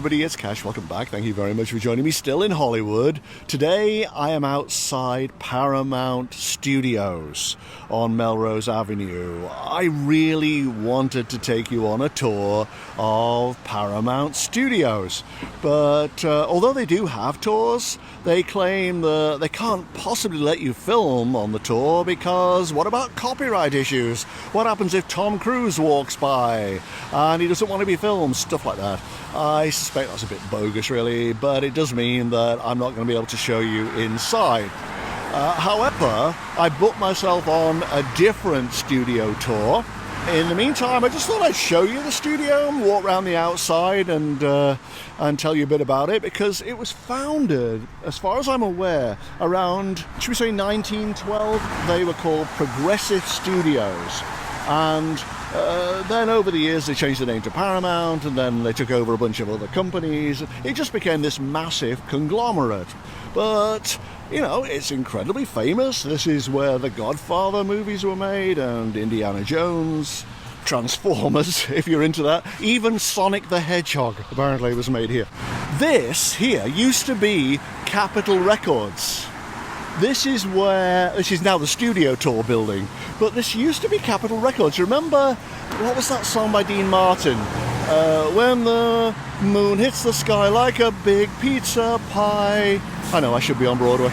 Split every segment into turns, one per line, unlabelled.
everybody, it's Cash. Welcome back. Thank you very much for joining me. Still in Hollywood. Today I am outside Paramount Studios on Melrose Avenue. I really wanted to take you on a tour of Paramount Studios, but although they do have tours, they claim that they can't possibly let you film on the tour because what about copyright issues? What happens if Tom Cruise walks by and he doesn't want to be filmed? Stuff like that. I suspect that's a bit bogus really, but it does mean that I'm not going to be able to show you inside. However, I booked myself on a different studio tour. In the meantime, I just thought I'd show you the studio and walk around the outside and tell you a bit about it, because it was founded, as far as I'm aware, around, should we say 1912? They were called Progressive Studios. And then over the years they changed the name to Paramount, and then they took over a bunch of other companies. It just became this massive conglomerate. But, you know, it's incredibly famous. This is where the Godfather movies were made, and Indiana Jones, Transformers, if you're into that. Even Sonic the Hedgehog, apparently, was made here. This here used to be Capitol Records. This is now the studio tour building, but this used to be Capitol Records. Remember, what was that song by Dean Martin? When the moon hits the sky like a big pizza pie. I know, I should be on Broadway.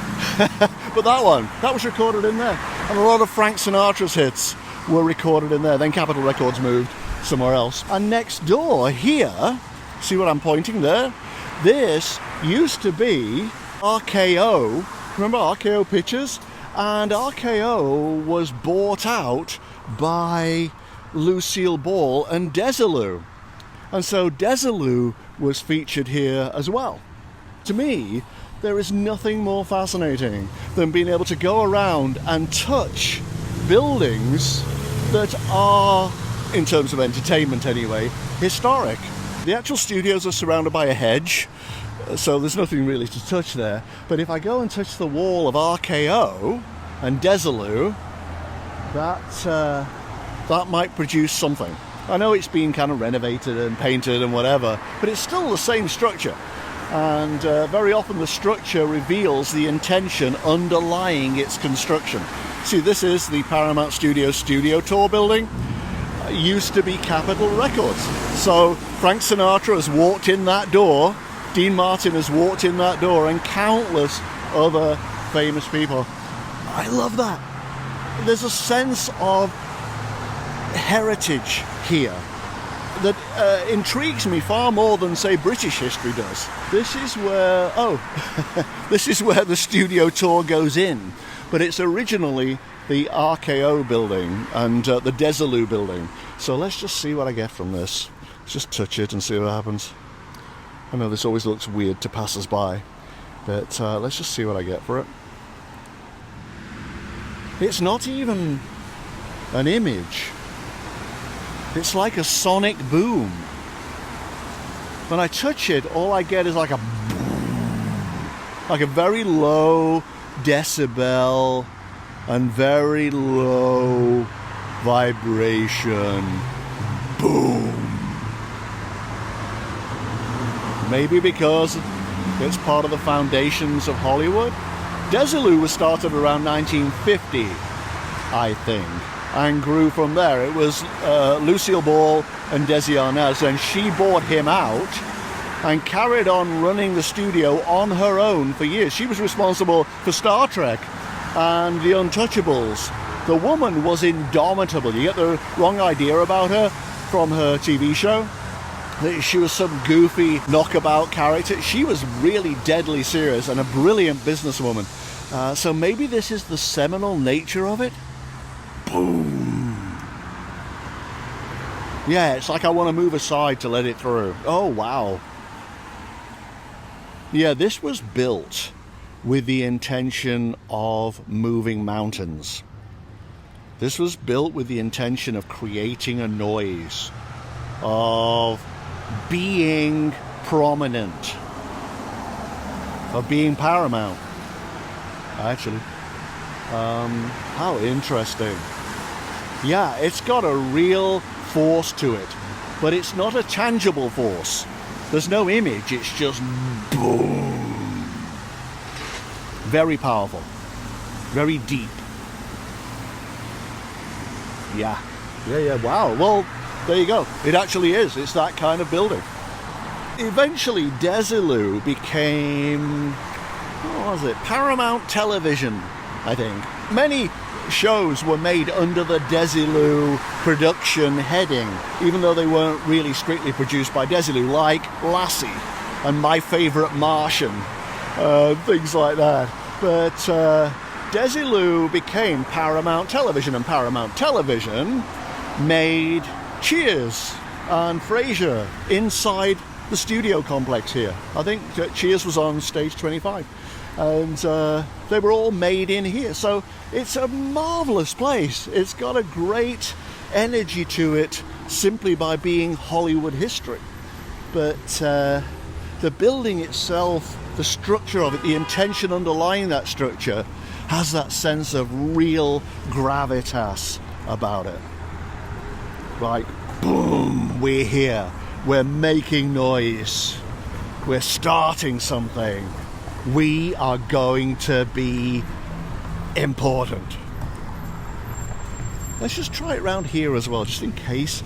But that was recorded in there. And a lot of Frank Sinatra's hits were recorded in there. Then Capitol Records moved somewhere else. And next door here, see what I'm pointing there? This used to be RKO. Remember RKO Pictures? And RKO was bought out by Lucille Ball and Desilu. And so Desilu was featured here as well. To me, there is nothing more fascinating than being able to go around and touch buildings that are, in terms of entertainment anyway, historic. The actual studios are surrounded by a hedge, so there's nothing really to touch there. But if I go and touch the wall of RKO and Desilu, that might produce something. I know it's been kind of renovated and painted and whatever, but it's still the same structure. And very often the structure reveals the intention underlying its construction. See, this is the Paramount Studios studio tour building. It used to be Capitol Records. So Frank Sinatra has walked in that door, Dean Martin has walked in that door, and countless other famous people. I love that. There's a sense of heritage here that intrigues me far more than, say, British history does. This is where, this is where the studio tour goes in. But it's originally the RKO building and the Desilu building. So let's just see what I get from this. Let's just touch it and see what happens. I know this always looks weird to passers-by, but let's just see what I get for it. It's not even an image. It's like a sonic boom. When I touch it, all I get is like a very low decibel and very low vibration. Boom. Maybe because it's part of the foundations of Hollywood. Desilu was started around 1950, I think, and grew from there. It was Lucille Ball and Desi Arnaz, and she bought him out and carried on running the studio on her own for years. She was responsible for Star Trek and The Untouchables. The woman was indomitable. You get the wrong idea about her from her TV show. She was some goofy knockabout character. She was really deadly serious and a brilliant businesswoman. So maybe this is the seminal nature of it. Boom. Yeah, it's like I want to move aside to let it through. Oh, wow. Yeah, this was built with the intention of moving mountains. This was built with the intention of creating a noise, of being prominent, of being paramount, actually. How interesting. Yeah, it's got a real force to it, but it's not a tangible force. There's no image, it's just boom. Very powerful, very deep. Yeah, wow. Well, there you go. It actually is. It's that kind of building. Eventually, Desilu became, what was it? Paramount Television, I think. Many shows were made under the Desilu production heading, even though they weren't really strictly produced by Desilu, like Lassie and My Favourite Martian, things like that. But Desilu became Paramount Television, and Paramount Television made Cheers and Frasier inside the studio complex here. I think Cheers was on stage 25, and they were all made in here. So it's a marvelous place. It's got a great energy to it simply by being Hollywood history. But the building itself, the structure of it, the intention underlying that structure, has that sense of real gravitas about it. Like, boom, we're here. We're making noise. We're starting something. We are going to be important. Let's just try it around here as well, just in case,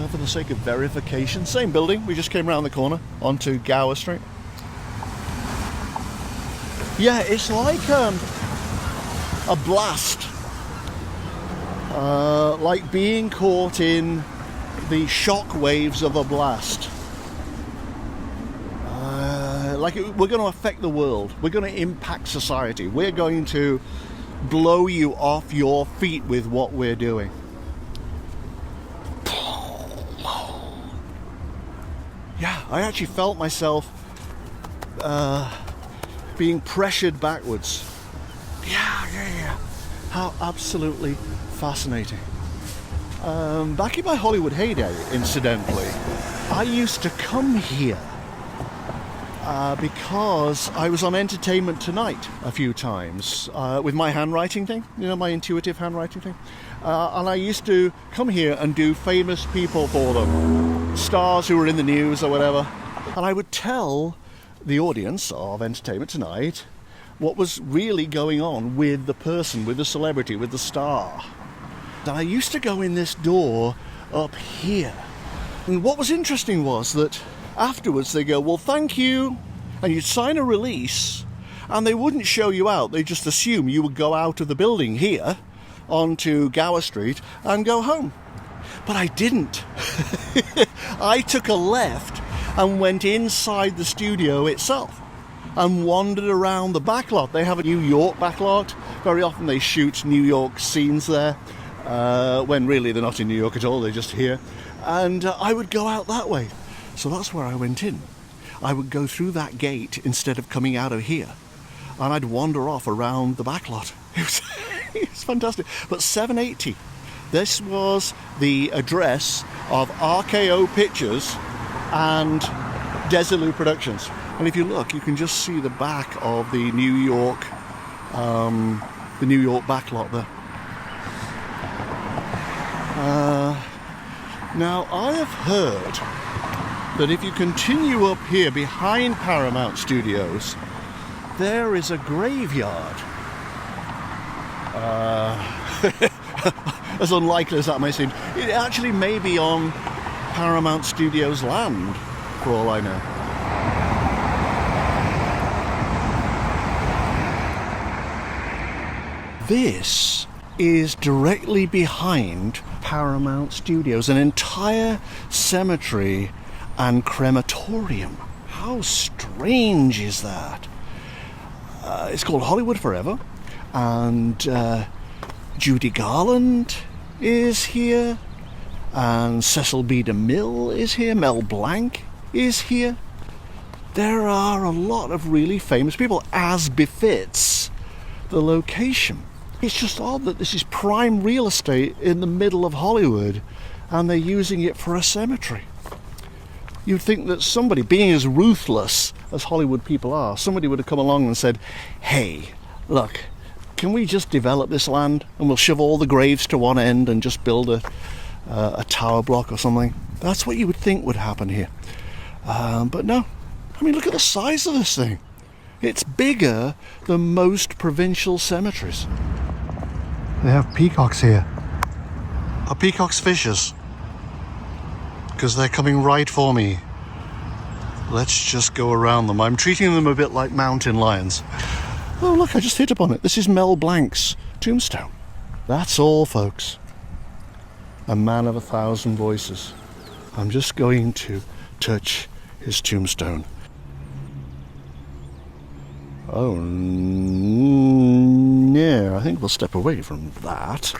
for the sake of verification. Same building, we just came around the corner onto Gower Street. Yeah, it's like a blast. Like being caught in the shock waves of a blast. We're going to affect the world. We're going to impact society. We're going to blow you off your feet with what we're doing. Yeah, I actually felt myself being pressured backwards. Yeah. How absolutely fascinating. Back in my Hollywood heyday, incidentally, I used to come here because I was on Entertainment Tonight a few times with my handwriting thing, my intuitive handwriting thing. And I used to come here and do famous people for them, stars who were in the news or whatever. And I would tell the audience of Entertainment Tonight what was really going on with the person, with the celebrity, with the star. And I used to go in this door up here. And what was interesting was that afterwards they go, well, thank you. And you'd sign a release and they wouldn't show you out. They just assume you would go out of the building here onto Gower Street and go home. But I didn't. I took a left and went inside the studio itself and wandered around the backlot. They have a New York backlot. Very often they shoot New York scenes there, when really they're not in New York at all, they're just here. And I would go out that way. So that's where I went in. I would go through that gate instead of coming out of here. And I'd wander off around the backlot. It was fantastic. But 780, this was the address of RKO Pictures and Desilu Productions. And if you look, you can just see the back of the New York backlot there. Now, I have heard that if you continue up here behind Paramount Studios, there is a graveyard. As unlikely as that may seem, it actually may be on Paramount Studios land, for all I know. This is directly behind Paramount Studios, an entire cemetery and crematorium. How strange is that? It's called Hollywood Forever, and Judy Garland is here, and Cecil B. DeMille is here, Mel Blanc is here. There are a lot of really famous people, as befits the location. It's just odd that this is prime real estate in the middle of Hollywood and they're using it for a cemetery. You'd think that somebody, being as ruthless as Hollywood people are, somebody would have come along and said, hey, look, can we just develop this land and we'll shove all the graves to one end and just build a tower block or something? That's what you would think would happen here. But no, I mean, look at the size of this thing. It's bigger than most provincial cemeteries. They have peacocks here. Are peacocks vicious? Because they're coming right for me. Let's just go around them. I'm treating them a bit like mountain lions. Oh, look, I just hit upon it. This is Mel Blanc's tombstone. That's all, folks. A man of 1,000 voices. I'm just going to touch his tombstone. Oh, no, I think we'll step away from that.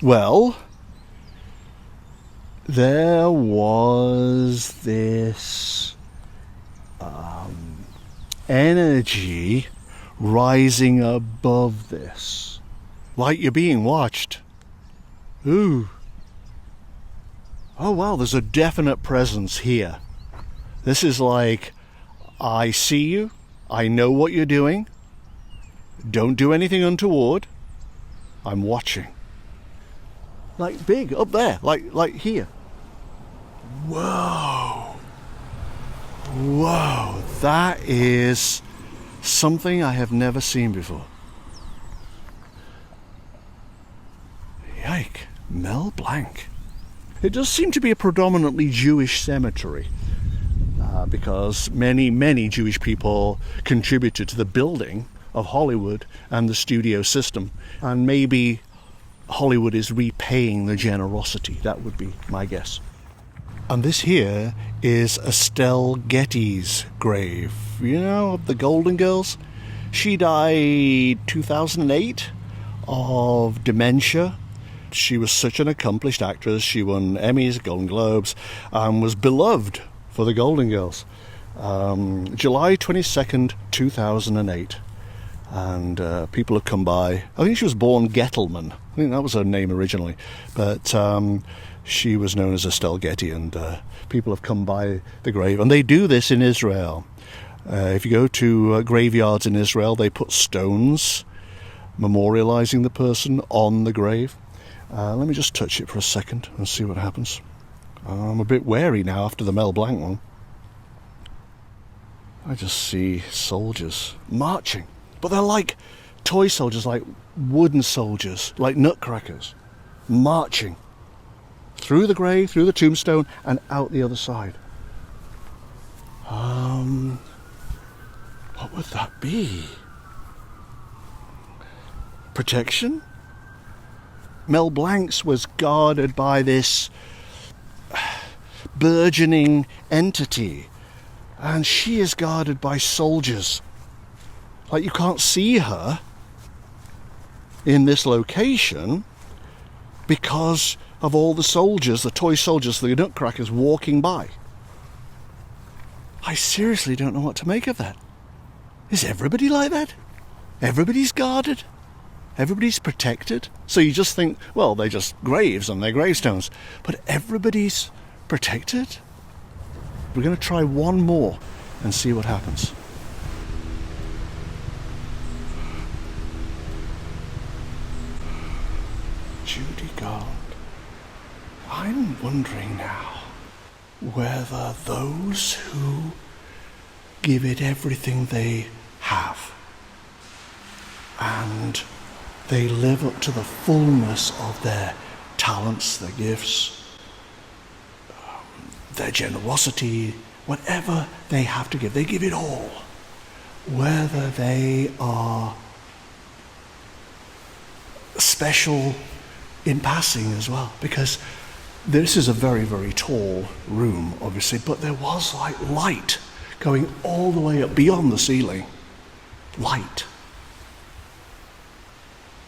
Well, there was this energy rising above this, like you're being watched. Ooh. Oh wow, there's a definite presence here. This is like, I see you, I know what you're doing, don't do anything untoward, I'm watching. Like big, up there, like here. Whoa. Whoa, that is something I have never seen before. Yike, Mel Blanc. It does seem to be a predominantly Jewish cemetery, because many Jewish people contributed to the building of Hollywood and the studio system, and maybe Hollywood is repaying the generosity. That would be my guess. And this here is Estelle Getty's grave. You know, of the Golden Girls? She died 2008 of dementia. She was such an accomplished actress. She won Emmys, Golden Globes, and was beloved for the Golden Girls. July 22nd, 2008. And people have come by. I think she was born Gettelman. I think that was her name originally. But she was known as Estelle Getty, and people have come by the grave. And they do this in Israel. If you go to graveyards in Israel, they put stones memorializing the person on the grave. Let me just touch it for a second and see what happens. I'm a bit wary now after the Mel Blanc one. I just see soldiers marching. But they're like toy soldiers, like wooden soldiers, like nutcrackers, marching through the grave, through the tombstone, and out the other side. What would that be? Protection? Mel Blanc's was guarded by this burgeoning entity, and she is guarded by soldiers. Like, you can't see her in this location because of all the soldiers, the toy soldiers, the nutcrackers walking by. I seriously don't know what to make of that. Is everybody like that? Everybody's guarded? Everybody's protected? So you just think, well, they're just graves and they're gravestones. But everybody's protected? We're going to try one more and see what happens. Judy Garland. I'm wondering now whether those who give it everything they have and they live up to the fullness of their talents, their gifts, their generosity, whatever they have to give, they give it all. Whether they are special in passing as well, because this is a very, very tall room, obviously, but there was like light going all the way up beyond the ceiling. Light.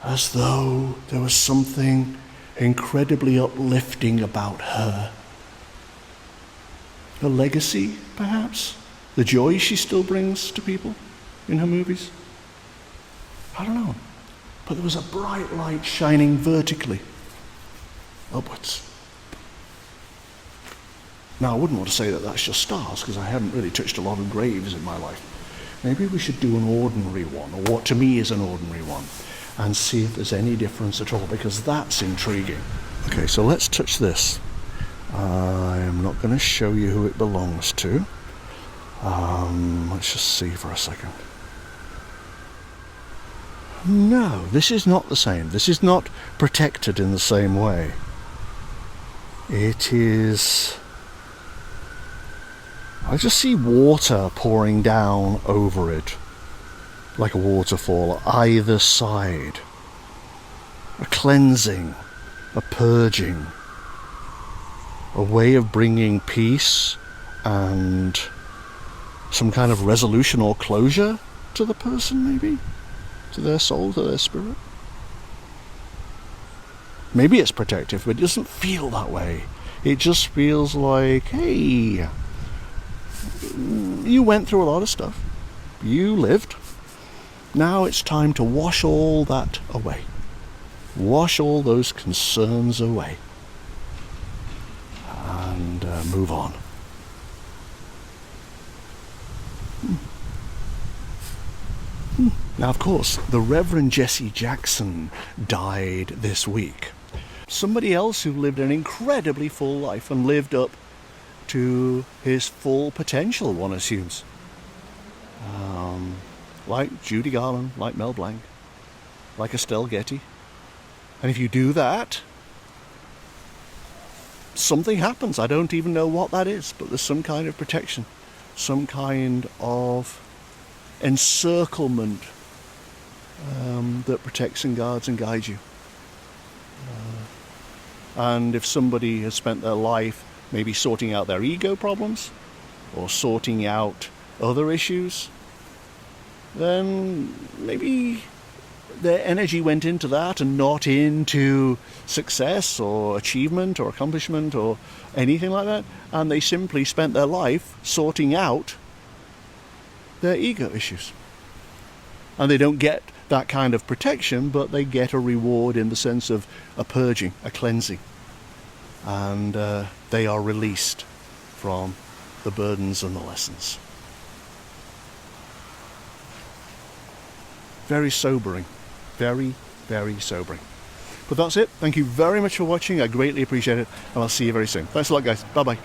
As though there was something incredibly uplifting about her. Her legacy, perhaps? The joy she still brings to people in her movies? I don't know. But there was a bright light shining vertically upwards. Now, I wouldn't want to say that that's just stars, because I haven't really touched a lot of graves in my life. Maybe we should do an ordinary one, or what to me is an ordinary one, and see if there's any difference at all, because that's intriguing. Okay, so let's touch this. I'm not going to show you who it belongs to. Let's just see for a second. No, this is not the same. This is not protected in the same way. It is... I just see water pouring down over it, like a waterfall, either side. A cleansing, a purging, a way of bringing peace and some kind of resolution or closure to the person, maybe? To their soul, to their spirit? Maybe it's protective, but it doesn't feel that way. It just feels like, hey, you went through a lot of stuff. You lived. Now it's time to wash all that away. Wash all those concerns away. And move on. Now, of course, the Reverend Jesse Jackson died this week. Somebody else who lived an incredibly full life and lived up to his full potential, one assumes. Like Judy Garland, like Mel Blanc, like Estelle Getty. And if you do that, something happens. I don't even know what that is, but there's some kind of protection, some kind of encirclement that protects and guards and guides you. And if somebody has spent their life maybe sorting out their ego problems or sorting out other issues, then maybe their energy went into that and not into success or achievement or accomplishment or anything like that, and they simply spent their life sorting out their ego issues. And they don't get that kind of protection, but they get a reward in the sense of a purging, a cleansing, and they are released from the burdens and the lessons. Very sobering. Very, very sobering. But that's it. Thank you very much for watching. I greatly appreciate it, and I'll see you very soon. Thanks a lot, guys. Bye-bye.